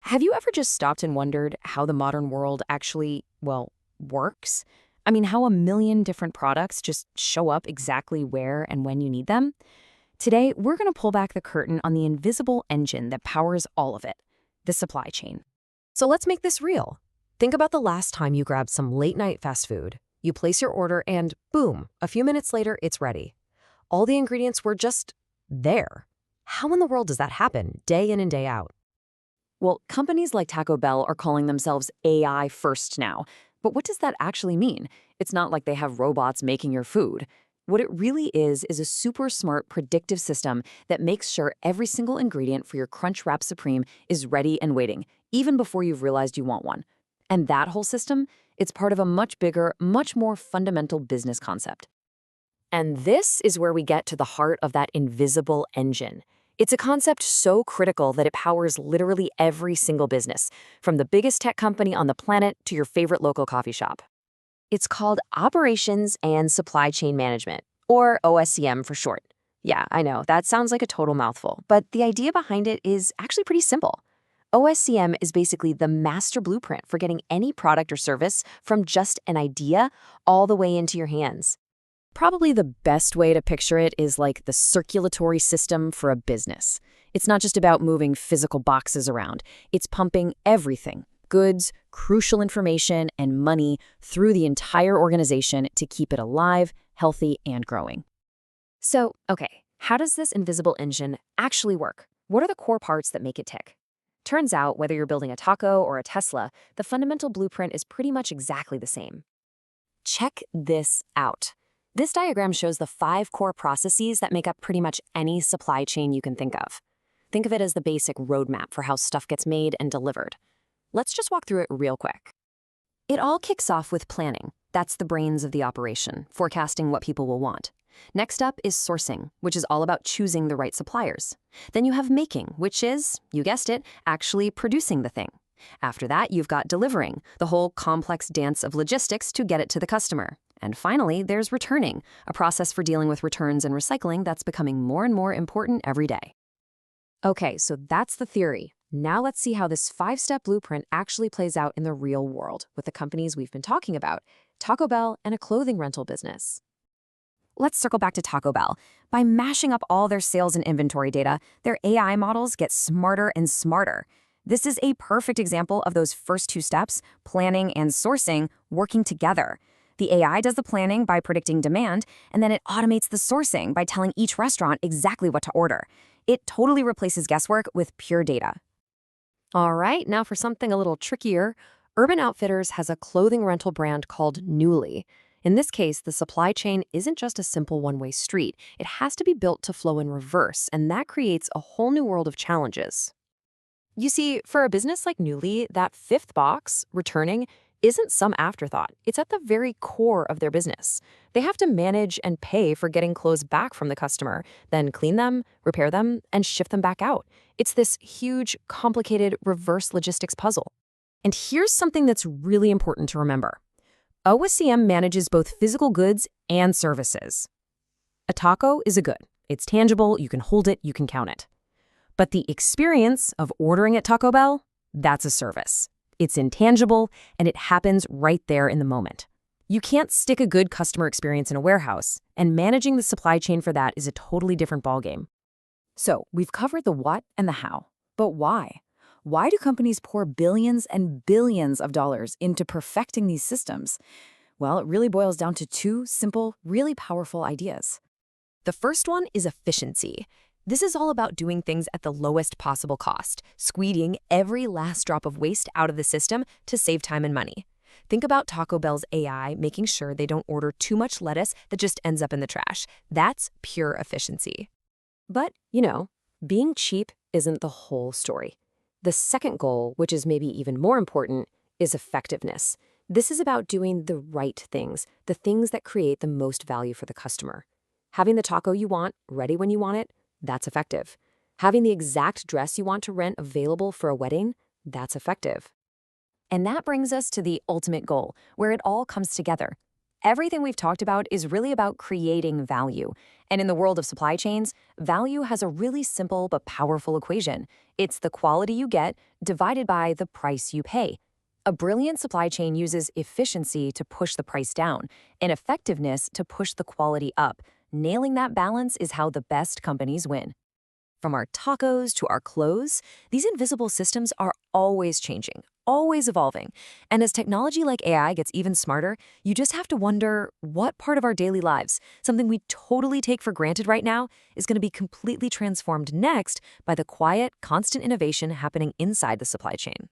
Have you ever just stopped and wondered how the modern world actually, well, works? I mean, how a million different products just show up exactly where and when you need them? Today, we're going to pull back the curtain on the invisible engine that powers all of it, the supply chain. So let's make this real. Think about the last time you grabbed some late-night fast food. You place your order and boom, a few minutes later, it's ready. All the ingredients were just there. How in the world does that happen day in and day out? Well, companies like Taco Bell are calling themselves AI first now. But what does that actually mean? It's not like they have robots making your food. What it really is a super smart predictive system that makes sure every single ingredient for your Crunchwrap Supreme is ready and waiting, even before you've realized you want one. And that whole system, it's part of a much bigger, much more fundamental business concept. And this is where we get to the heart of that invisible engine. It's a concept so critical that it powers literally every single business, from the biggest tech company on the planet to your favorite local coffee shop. It's called Operations and Supply Chain Management, or OSCM for short. Yeah, I know, that sounds like a total mouthful, but the idea behind it is actually pretty simple. OSCM is basically the master blueprint for getting any product or service from just an idea all the way into your hands. Probably the best way to picture it is like the circulatory system for a business. It's not just about moving physical boxes around. It's pumping everything, goods, crucial information, and money through the entire organization to keep it alive, healthy, and growing. So, okay, how does this invisible engine actually work? What are the core parts that make it tick? Turns out, whether you're building a taco or a Tesla, the fundamental blueprint is pretty much exactly the same. Check this out. This diagram shows the 5 core processes that make up pretty much any supply chain you can think of. Think of it as the basic roadmap for how stuff gets made and delivered. Let's just walk through it real quick. It all kicks off with planning. That's the brains of the operation, forecasting what people will want. Next up is sourcing, which is all about choosing the right suppliers. Then you have making, which is, you guessed it, actually producing the thing. After that, you've got delivering, the whole complex dance of logistics to get it to the customer. And finally, there's returning, a process for dealing with returns and recycling that's becoming more and more important every day. Okay, so that's the theory. Now let's see how this 5-step blueprint actually plays out in the real world with the companies we've been talking about, Taco Bell and a clothing rental business. Let's circle back to Taco Bell. By mashing up all their sales and inventory data, their AI models get smarter and smarter. This is a perfect example of those first 2 steps, planning and sourcing, working together. The AI does the planning by predicting demand, and then it automates the sourcing by telling each restaurant exactly what to order. It totally replaces guesswork with pure data. All right, now for something a little trickier. Urban Outfitters has a clothing rental brand called Nuuly. In this case, the supply chain isn't just a simple one-way street. It has to be built to flow in reverse, and that creates a whole new world of challenges. You see, for a business like Nuuly, that 5th box, returning, isn't some afterthought. It's at the very core of their business. They have to manage and pay for getting clothes back from the customer, then clean them, repair them, and ship them back out. It's this huge, complicated reverse logistics puzzle. And here's something that's really important to remember. OSCM manages both physical goods and services. A taco is a good. It's tangible, you can hold it, you can count it. But the experience of ordering at Taco Bell, that's a service. It's intangible, and it happens right there in the moment. You can't stick a good customer experience in a warehouse, and managing the supply chain for that is a totally different ballgame. So, we've covered the what and the how. But why? Why do companies pour billions and billions of dollars into perfecting these systems? Well, it really boils down to 2 simple, really powerful ideas. The first one is efficiency. This is all about doing things at the lowest possible cost, squeezing every last drop of waste out of the system to save time and money. Think about Taco Bell's AI making sure they don't order too much lettuce that just ends up in the trash. That's pure efficiency. But, being cheap isn't the whole story. The second goal, which is maybe even more important, is effectiveness. This is about doing the right things, the things that create the most value for the customer. Having the taco you want, ready when you want it, that's effective. Having the exact dress you want to rent available for a wedding, that's effective. And that brings us to the ultimate goal, where it all comes together. Everything we've talked about is really about creating value. And in the world of supply chains, value has a really simple but powerful equation. It's the quality you get divided by the price you pay. A brilliant supply chain uses efficiency to push the price down and effectiveness to push the quality up. Nailing that balance is how the best companies win. From our tacos to our clothes, these invisible systems are always changing, always evolving. And as technology like AI gets even smarter, you just have to wonder what part of our daily lives, something we totally take for granted right now, is going to be completely transformed next by the quiet, constant innovation happening inside the supply chain.